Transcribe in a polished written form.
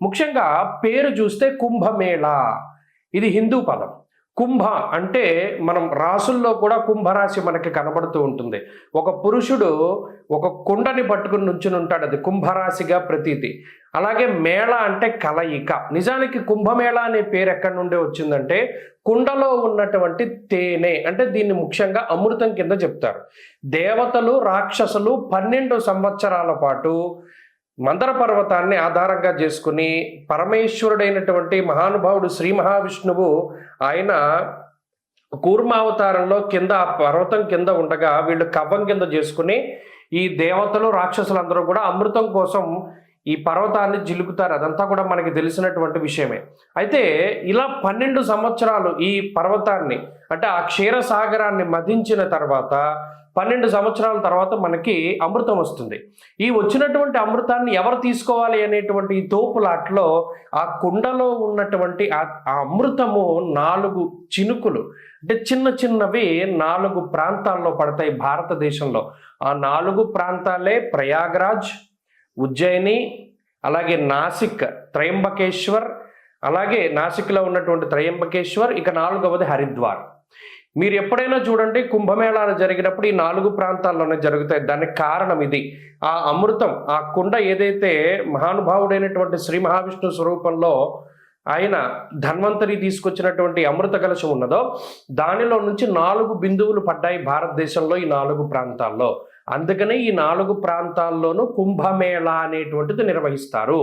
ముఖ్యంగా పేరు చూస్తే కుంభమేళా, ఇది హిందూ పదం. కుంభ అంటే మనం రాసుల్లో కూడా కుంభరాశి మనకి కనబడుతూ ఉంటుంది. ఒక పురుషుడు ఒక కుండని పట్టుకుని నుంచుని ఉంటాడు, అది కుంభరాశిగా ప్రతీతి. అలాగే మేళ అంటే కలయిక. నిజానికి కుంభమేళ అనే పేరు ఎక్కడి నుండి వచ్చిందంటే కుండలో ఉన్నటువంటి తేనె, అంటే దీన్ని ముఖ్యంగా అమృతం కింద చెప్తారు. దేవతలు రాక్షసులు 12 సంవత్సరాల పాటు మందర పర్వతాన్ని ఆధారంగా చేసుకుని పరమేశ్వరుడైనటువంటి మహానుభావుడు శ్రీ మహావిష్ణువు ఆయన కూర్మావతారంలో కింద ఆ పర్వతం కింద ఉండగా వీళ్ళు కవ్వం కింద చేసుకుని ఈ దేవతలు రాక్షసులందరూ కూడా అమృతం కోసం ఈ పర్వతాన్ని జిలుకుతారు. అదంతా కూడా మనకి తెలిసినటువంటి విషయమే. అయితే ఇలా 12 సంవత్సరాలు ఈ పర్వతాన్ని అంటే ఆ క్షీరసాగరాన్ని మధించిన తర్వాత 12 సంవత్సరాల తర్వాత మనకి అమృతం వస్తుంది. ఈ వచ్చినటువంటి అమృతాన్ని ఎవరు తీసుకోవాలి అనేటువంటి ఈ తోపులాట్లో ఆ కుండలో ఉన్నటువంటి ఆ అమృతము 4 చినుకులు, అంటే చిన్న చిన్నవి 4 ప్రాంతాల్లో పడతాయి భారతదేశంలో. ఆ 4 ప్రాంతాలే ప్రయాగ్రాజ్, ఉజ్జయిని, అలాగే నాసిక్, త్రయంబకేశ్వర్, అలాగే నాసిక్లో ఉన్నటువంటి త్రయంబకేశ్వర్, ఇక 4వది హరిద్వార్. మీరు ఎప్పుడైనా చూడండి కుంభమేళాలు జరిగినప్పుడు ఈ 4 ప్రాంతాల్లోనే జరుగుతాయి. దానికి కారణం ఇది. ఆ అమృతం, ఆ కుండ ఏదైతే మహానుభావుడైనటువంటి శ్రీ మహావిష్ణు స్వరూపంలో ఆయన ధన్వంతరి తీసుకొచ్చినటువంటి అమృత కలశం ఉన్నదో దానిలో నుంచి 4 బిందువులు పడ్డాయి భారతదేశంలో ఈ 4 ప్రాంతాల్లో. అందుకనే ఈ 4 ప్రాంతాల్లోనూ కుంభమేళా అనేటువంటిది నిర్వహిస్తారు.